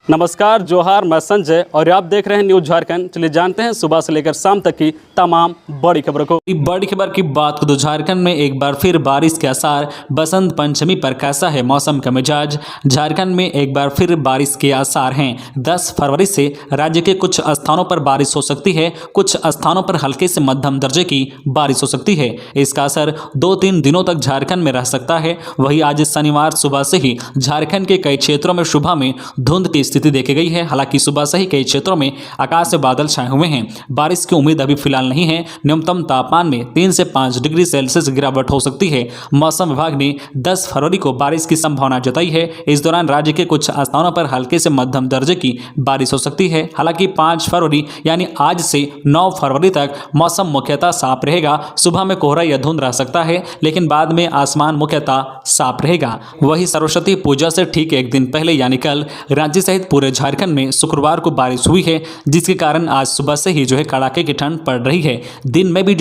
नमस्कार, जोहार, मैं संजय और आप देख रहे हैं न्यूज झारखंड। चलिए जानते हैं सुबह से लेकर शाम तक की तमाम बड़ी खबरों को। बड़ी खबर की बात करें तो झारखंड में एक बार फिर बारिश के आसार। बसंत पंचमी पर कैसा है मौसम का मिजाज? झारखंड में एक बार फिर बारिश के आसार हैं। 10 फरवरी से राज्य के कुछ स्थानों पर बारिश हो सकती है, कुछ स्थानों पर हल्के से मध्यम दर्जे की बारिश हो सकती है। इसका असर 2-3 दिनों तक झारखंड में रह सकता है। वहीं आज शनिवार सुबह से ही झारखंड के कई क्षेत्रों में सुबह में धुंध की स्थिति देखी गई है। हालांकि सुबह से ही कई क्षेत्रों में आकाश से बादल छाए हुए हैं। बारिश की उम्मीद अभी फिलहाल नहीं है। न्यूनतम तापमान में 3 से 5 डिग्री सेल्सियस गिरावट हो सकती है। मौसम विभाग ने 10 फरवरी को बारिश की संभावना जताई है। इस दौरान राज्य के कुछ स्थानों पर हल्के से मध्यम दर्जे की बारिश हो सकती है। हालांकि 5 फरवरी यानी आज से 9 फरवरी तक मौसम मुख्यतः साफ रहेगा। सुबह में कोहरा या धुंध रह सकता है, लेकिन बाद में आसमान मुख्यतः साफ रहेगा। वही सरस्वती पूजा से ठीक एक दिन पहले यानी कल राज्य सहित पूरे झारखंड में शुक्रवार को बारिश हुई है, जिसके कारण आज सुबह से ही कड़ाके की ठंड पड़ रही है। दिन में भी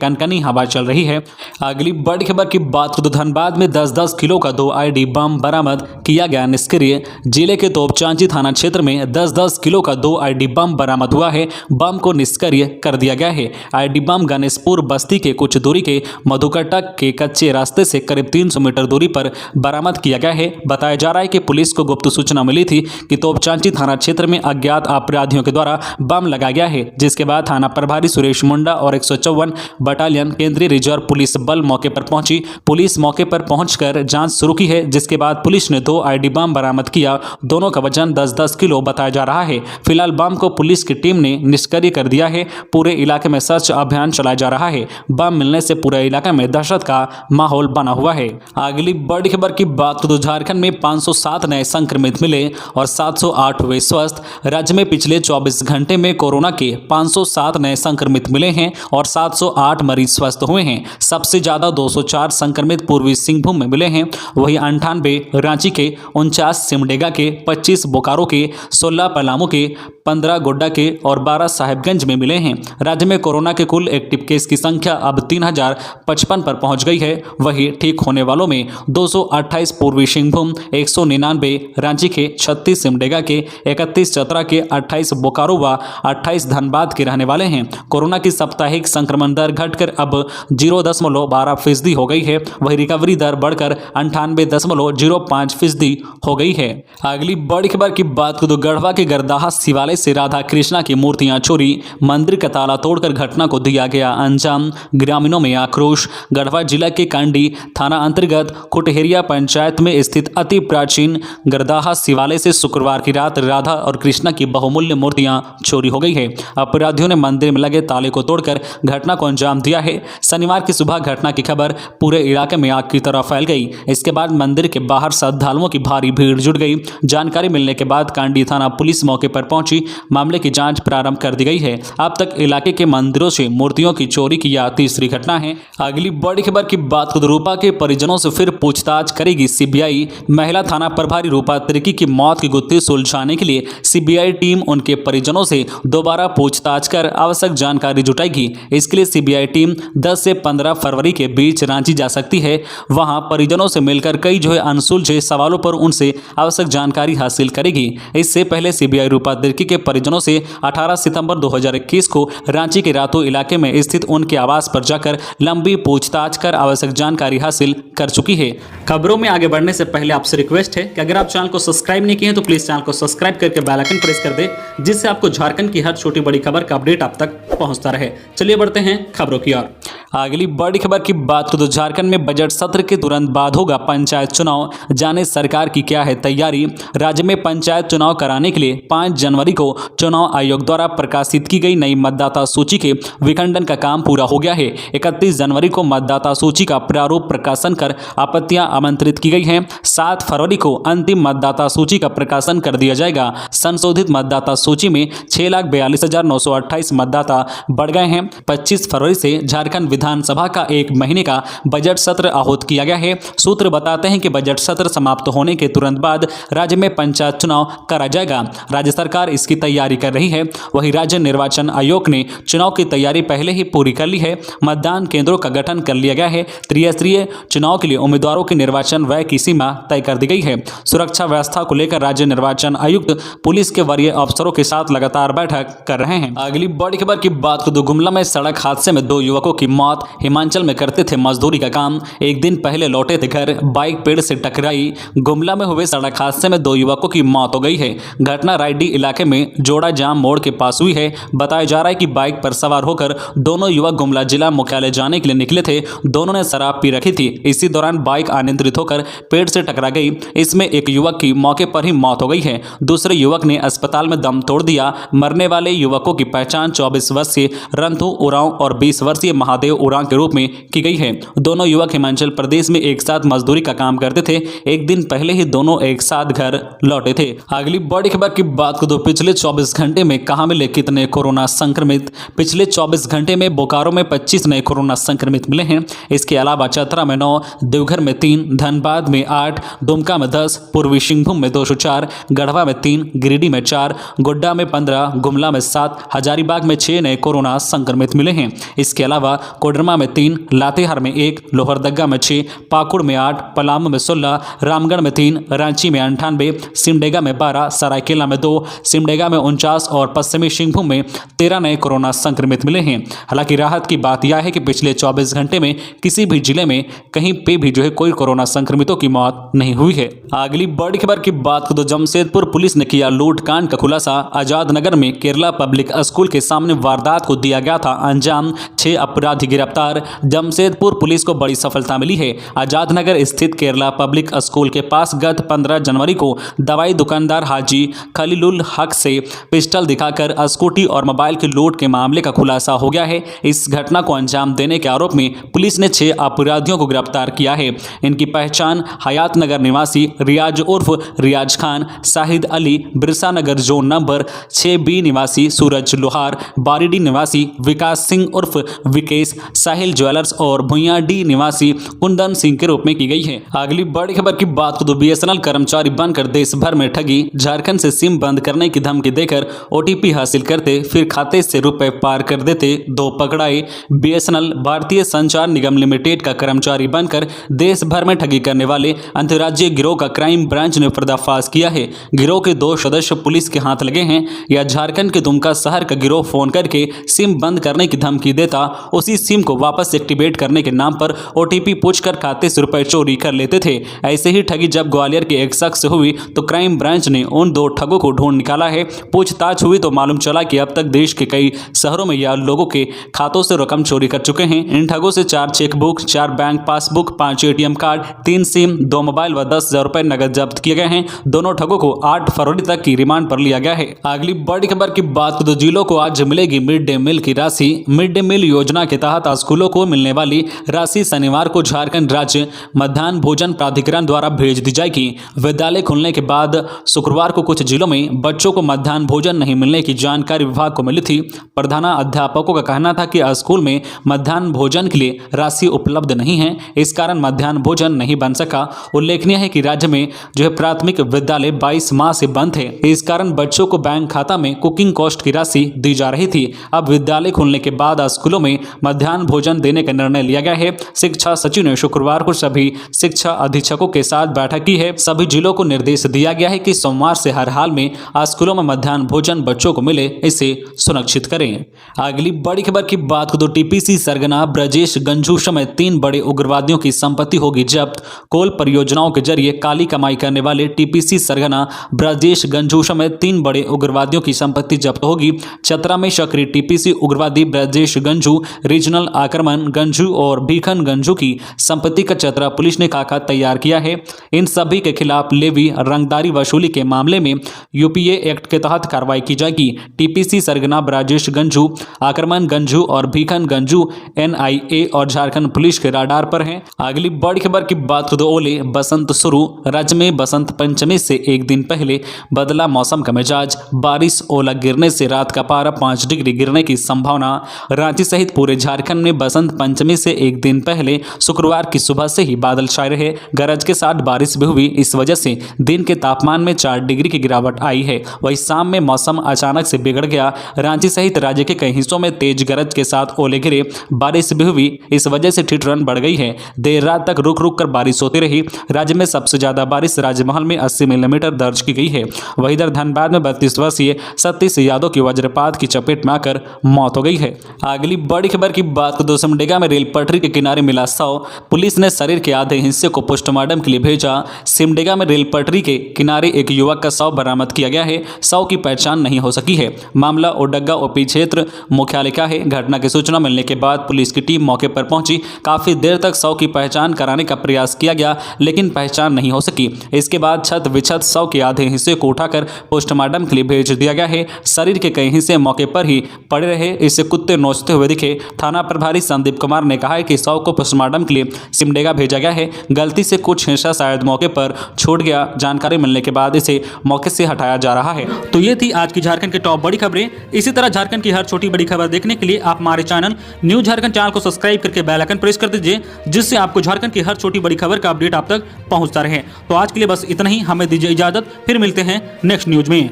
कनकनी हवा चल रही है। अगली बड़ी खबर की बात करें तो धनबाद में 10-10 किलो का 2 आईडी बम बरामद किया गया निष्क्रिय। जिले के तोपचांची थाना क्षेत्र में 10-10 किलो का 2 आईडी बम बरामद हुआ है। बम को निष्क्रिय कर दिया गया है। आईडी बम गणेशपुर बस्ती के कुछ दूरी के मधुकटक के कच्चे रास्ते से करीब 300 मीटर दूरी पर बरामद किया गया है। बताया जा रहा है कि पुलिस को गुप्त सूचना मिली थी कि तोपचांची थाना क्षेत्र में अज्ञात अपराधियों के द्वारा बम लगाया गया है, जिसके बाद थाना प्रभारी सुरेश मुंडा और 154 बटालियन केंद्रीय रिजर्व पुलिस बल मौके पर पहुंची। पुलिस मौके पर पहुंचकर जांच शुरू की है, जिसके बाद पुलिस ने 2 आईडी बम बरामद किया। दोनों का वजन 10-10 किलो बताया जा रहा है। फिलहाल बम को पुलिस की टीम ने निष्क्रिय कर दिया है। पूरे इलाके में सर्च अभियान चलाया जा रहा है। बम मिलने से पूरे इलाके में दहशत का माहौल बना हुआ है। अगली बड़ी खबर की बात तो झारखंड में 507 नए संक्रमित मिले और 708 हुए स्वस्थ। राज्य में पिछले 24 घंटे में कोरोना के 507 नए संक्रमित मिले हैं और 708 मरीज स्वस्थ हुए हैं। सबसे ज्यादा 204 संक्रमित पूर्वी सिंहभूम में मिले हैं। वहीं 98 रांची के, 49 सिमडेगा के, 25 बोकारो के, 16 पलामू के, 15 गोड्डा के और 12 साहिबगंज में मिले हैं। राज्य में कोरोना के कुल एक्टिव केस की संख्या अब 3055 पर पहुंच गई है। वहीं ठीक होने वालों में 228 पूर्वी सिंहभूम, 199 रांची के, 36 सिमडेगा के, 31 चतरा के, 28 बोकारो व 28 धनबाद के रहने वाले हैं। कोरोना की साप्ताहिक संक्रमण दर घटकर अब 0.12% हो गई है। वही रिकवरी दर बढ़कर 98.05% हो गई है। अगली बड़ी खबर की बात करें तो गढ़वा के गरदाहा शिवालय से राधा कृष्णा की मूर्तियां चोरी। मंदिर का ताला तोड़कर घटना को दिया गया अंजाम। ग्रामीणों में आक्रोश। गढ़वा जिला के कांडी थाना अंतर्गत कुटहेरिया पंचायत में स्थित अति प्राचीन गरदाहा शिवालय से शुक्रवार की रात राधा और कृष्णा की बहुमूल्य मूर्तियां चोरी हो गई है। अपराधियों ने मंदिर में लगे ताले को तोड़कर घटना को अंजाम दिया है। शनिवार की सुबह घटना की खबर पूरे इलाके में आग की तरह फैल गई। इसके बाद मंदिर के बाहर श्रद्धालुओं की भारी भीड़ जुट गई। जानकारी मिलने के बाद कांडी थाना पुलिस मौके पर पहुंची। मामले की जांच प्रारंभ कर दी गई है। अब तक इलाके के मंदिरों से मूर्तियों की चोरी की यह तीसरी घटना है। अगली बड़ी खबर की बात करें रूपा के परिजनों से फिर पूछताछ करेगी सीबीआई। महिला थाना प्रभारी रूपा तिर्की की मौत की गुत्थी सुलझाने के लिए सीबीआई टीम उनके परिजनों से दोबारा पूछताछ कर आवश्यक जानकारी जुटाएगी। इसके लिए सीबीआई टीम 10 से 15 फरवरी के बीच रांची जा सकती है। वहां परिजनों से मिलकर कई अनसुलझे सवालों पर उनसे आवश्यक जानकारी हासिल करेगी। इससे पहले सीबीआई रूपा तिर्की के परिजनों से 18 सितंबर 2021 को रांची के रातू इलाके में स्थित उनके आवास पर जाकर लंबी पूछताछ कर आवश्यक जानकारी हासिल कर चुकी है। खबरों में आगे बढ़ने से पहले आपसे रिक्वेस्ट है कि अगर आप चैनल को सब्सक्राइब नहीं किए हैं तो प्लीज चैनल को सब्सक्राइब करके बेल आइकन प्रेस कर दे, जिससे आपको झारखंड की हर छोटी बड़ी खबर का अपडेट आप तक पहुंचता रहे। चलिए बढ़ते हैं खबरों की ओर। अगली बड़ी खबर की बात करें तो झारखंड में बजट सत्र के तुरंत बाद होगा पंचायत चुनाव। जाने सरकार की क्या है तैयारी। राज्य में पंचायत चुनाव कराने के लिए 5 जनवरी को चुनाव आयोग द्वारा प्रकाशित की गई नई मतदाता सूची के विखंडन का काम पूरा हो गया है। 31 जनवरी को मतदाता सूची का प्रारूप प्रकाशन कर आपत्तियां आमंत्रित की गई हैं। 7 फरवरी को अंतिम मतदाता सूची का प्रकाशन कर दिया जाएगा। संशोधित मतदाता सूची में 6,42,928 मतदाता बढ़ गए हैं। 25 फरवरी से झारखंड विधानसभा का 1 महीने का बजट सत्र आहूत किया गया है। सूत्र बताते हैं कि बजट सत्र समाप्त होने के तुरंत बाद राज्य में पंचायत चुनाव करा जाएगा। राज्य सरकार इसकी तैयारी कर रही है। वहीं राज्य निर्वाचन आयोग ने चुनाव की तैयारी पहले ही पूरी कर ली है। मतदान केंद्रों का गठन कर लिया गया है। त्रिस्तरीय चुनाव के लिए उम्मीदवारों की निर्वाचन व्यय की सीमा तय कर दी गई है। सुरक्षा व्यवस्था को लेकर राज्य निर्वाचन आयुक्त पुलिस के वरीय अफसरों के साथ लगातार बैठक कर रहे हैं। अगली बड़ी खबर की बात करें तो गुमला में सड़क हादसे में 2 युवकों की मौत। हिमाचल में करते थे मजदूरी का काम, एक दिन पहले लौटे थे घर, बाइक पेड़ से टकराई। गुमला में हुए सड़क हादसे में 2 युवकों की मौत हो गई है। घटना रायडी इलाके में जोड़ा जाम मोड़ के पास हुई है। बताया जा रहा है कि बाइक पर सवार होकर दोनों युवक गुमला जिला मुख्यालय जाने के लिए निकले थे। दोनों ने शराब पी रखी थी। इसी दौरान बाइक अनियंत्रित होकर पेड़ से टकरा गई। इसमें एक युवक की मौके पर ही मौत हो गई है। दूसरे युवक ने अस्पताल में दम तोड़ दिया। मरने वाले युवकों की पहचान 24 वर्षीय रंथू उरांव और 20 वर्षीय महादेव उरांव के रूप में की गई है। दोनों युवक हिमाचल प्रदेश में एक साथ मजदूरी का काम करते थे। एक दिन पहले ही दोनों एक साथ घर लौटे थे। अगली बड़ी खबर की बात करें तो पिछले 24 घंटे में कहां मिले कितने कोरोना संक्रमित। पिछले 24 घंटे में बोकारो में 25 नए कोरोना संक्रमित मिले हैं। इसके अलावा चतरा में 9, देवघर में 3, धनबाद में 8, दुमका में 10, पूर्वी सिंहभूम में 204, गढ़वा में 3, गिरिडीह में 4, गोड्डा में 15, गुमला में 7, हजारीबाग में 6 नए कोरोना संक्रमित मिले हैं। इसके अलावा कोडरमा में 3, लातेहार में 1, लोहरदगा में 6, पाकुड़ में 8, पलामू में 16, रामगढ़ में 3, रांची में 98, सिमडेगा में 12, सरायकेला में 2, सिमडेगा में 49 और पश्चिमी सिंहभूम में 13 नए कोरोना संक्रमित मिले हैं। हालांकि राहत की बात यह है कि पिछले 24 घंटे में किसी भी जिले में कहीं पे भी कोई कोरोना संक्रमितों की मौत नहीं हुई है। अगली बड़ी खबर की बात करें तो जमशेदपुर पुलिस ने किया लूटकांड का खुलासा। आजाद नगर में केरला पब्लिक स्कूल के सामने वारदात को दिया गया था अंजाम। 6 अपराधी गिरफ्तार। जमशेदपुर पुलिस को बड़ी सफलता मिली है। आजाद नगर स्थित केरला पब्लिक स्कूल के पास गत 15 जनवरी को दवाई दुकानदार हाजी खलीलुल हक से पिस्टल दिखाकर स्कूटी और मोबाइल की लूट के मामले का खुलासा हो गया है। इस घटना को अंजाम देने के आरोप में पुलिस ने 6 अपराधियों को गिरफ्तार किया है। इनकी पहचान हयात नगर निवासी रियाज उर्फ रियाज खान, शाहिद अली, बिरसा नगर जोन नंबर 6B निवासी सूरज लोहार, बारीडी निवासी विकास सिंह उर्फ विकेश, साहिल ज्वेलर्स और भुइयाडी निवासी कुंदन सिंह के रूप में की गई है। अगली बड़ी खबर की बात करें तो BSNL कर्मचारी बनकर देश भर में ठगी। झारखंड से सिम बंद करने की धमकी देकर OTP हासिल करते फिर खाते से रुपए पार कर देते 2 पकड़ाए। BSNL भारतीय संचार निगम लिमिटेड का कर्मचारी बनकर देश भर में ठगी करने वाले अंतर्राज्यीय गिरोह का क्राइम ब्रांच ने पर्दाफाश किया है। गिरोह के 2 सदस्य पुलिस के हाथ लगे हैं। यह झारखंड के दुमका शहर का गिरोह फोन करके सिम बंद करने की धमकी देता, उसी सिम को वापस एक्टिवेट करने के नाम पर OTP पूछकर खाते से रुपए चोरी कर लेते थे। ऐसे ही ठगी जब ग्वालियर के एक शख्स से हुई तो क्राइम ब्रांच ने उन 2 ठगों को ढूंढ निकाला है। पूछताछ हुई तो मालूम चला कि अब तक देश के कई शहरों में यह लोगों के खातों से रकम चोरी कर चुके हैं। इन ठगों से 4 chequebook, 4 bank passbook, 5 ATM card, 3 SIM, 2 mobile व 10,000 रुपए नगद जब्त किए गए हैं। दोनों ठगों को 8 फरवरी तक की रिमांड पर लिया गया है। अगली बड़ी खबर की बात करें तो जिलों को आज मिलेगी मिड डे मील की राशि। मिड डे मील योजना के तहत स्कूलों को मिलने वाली राशि शनिवार को झारखंड राज्य मध्याह्न भोजन प्राधिकरण द्वारा भेज दी जाएगी। विद्यालय खुलने के बाद शुक्रवार को कुछ जिलों में बच्चों को मध्याह्न भोजन नहीं मिलने की जानकारी विभाग को मिली थी। प्रधानाध्यापकों का कहना था कि स्कूल में मध्याह्न भोजन के लिए राशि उपलब्ध नहीं है, इस कारण मध्याह्न भोजन नहीं बन सका। उल्लेखनीय है कि राज्य में प्राथमिक विद्यालय 22 माह से बंद थे। इस कारण बच्चों को बैंक खाता में कुकिंग कॉस्ट की राशि दी जा रही थी। अब विद्यालय खुलने के बाद स्कूलों में मध्याह्न भोजन देने का निर्णय लिया गया है। शिक्षा सचिव ने शुक्रवार को सभी शिक्षा अधीक्षकों के साथ बैठक की है। सभी जिलों को निर्देश दिया गया है कि सोमवार से हर हाल में स्कूलों में मध्याह्न भोजन बच्चों को मिले, इसे सुनिश्चित करें। अगली बड़ी खबर की बात करें तो TPC सरगना ब्रजेश गंझू समेत 3 बड़े उग्रवादियों की संपत्ति होगी जब्त। कोल परियोजनाओं के जरिए काली कमाई करने वाले TPC सरगना ब्रजेश गंझू समेत 3 बड़े उग्रवादियों की संपत्ति जब्त होगी। चतरा में सक्रिय TPC उग्रवादी ब्रजेश गंझू, रीजनल आक्रमण गंझू और भीखन गंझू की संपत्ति का चतरा पुलिस ने खाका तैयार किया है। इन सभी के खिलाफ लेवी रंगदारी वसूली के मामले में UPA एक्ट के तहत कार्रवाई की जाएगी। TPC सरगना ब्रजेश गंझू, आक्रमण गंझू और भीखन गंझू NIA और झारखंड पुलिस के राडार पर हैं। अगली बड़ी खबर की बात करें तो ओले बसंत शुरू। राज्य में बसंत पंचमी से एक दिन पहले बदला मौसम का मिजाज। बारिश ओला गिरने से रात का पारा 5 डिग्री गिरने की संभावना। रांची सहित पूरे झारखंड झारखंड में बसंत पंचमी से एक दिन पहले शुक्रवार की सुबह से ही बादल छाए रहे, गरज के साथ बारिश भी हुई। इस वजह से दिन के तापमान में 4 डिग्री की गिरावट आई है। वहीं शाम में मौसम अचानक से बिगड़ गया। रांची सहित राज्य के कई हिस्सों में तेज गरज के साथ ओले गिरे, बारिश भी हुई। इस वजह से ठिठुरन बढ़ गई है। देर रात तक रुक रुक कर बारिश होती रही। राज्य में सबसे ज्यादा बारिश राजमहल में 80 मिलीमीटर दर्ज की गई है। वहीं इधर धनबाद में 32 वर्षीय सतीश यादव की वज्रपात की चपेट में आकर मौत हो गई है। अगली बड़ी खबर की बात करें तो सिमडेगा में रेल पटरी के किनारे मिला शव। पुलिस ने शरीर के आधे हिस्से को पोस्टमार्टम के लिए भेजा। सिमडेगा में रेल पटरी के किनारे एक युवक का शव बरामद किया गया है। शव की पहचान नहीं हो सकी है। मामला ओडग्गा ओपी क्षेत्र मुख्यालय का है। घटना की सूचना मिलने के बाद पुलिस की टीम मौके पर पहुंची। काफी देर तक शव की पहचान कराने का प्रयास किया गया, लेकिन पहचान नहीं हो सकी। इसके बाद छत विछत शव के आधे हिस्से को उठाकर पोस्टमार्टम के लिए भेज दिया गया है। शरीर के कई हिस्से मौके पर ही पड़े रहे। इससे कुत्ते नोचते हुए दिखे। थाना प्रभारी संदीप कुमार ने कहा है कि शव को पोस्टमार्टम के लिए सिमडेगा भेजा गया है। गलती से कुछ हिस्सा शायद मौके पर छूट गया। जानकारी मिलने के बाद इसे मौके से हटाया जा रहा है। तो ये थी आज की झारखंड की टॉप बड़ी खबरें। इसी तरह झारखंड की हर छोटी बड़ी खबर देखने के लिए आप हमारे चैनल न्यूज झारखंड चैनल को सब्सक्राइब करके बेल आइकन प्रेस कर दीजिए, जिससे आपको झारखंड की हर छोटी बड़ी खबर का अपडेट आप तक पहुंचता रहे। तो आज के लिए बस इतना ही। हमें दीजिए इजाजत, फिर मिलते हैं नेक्स्ट न्यूज में।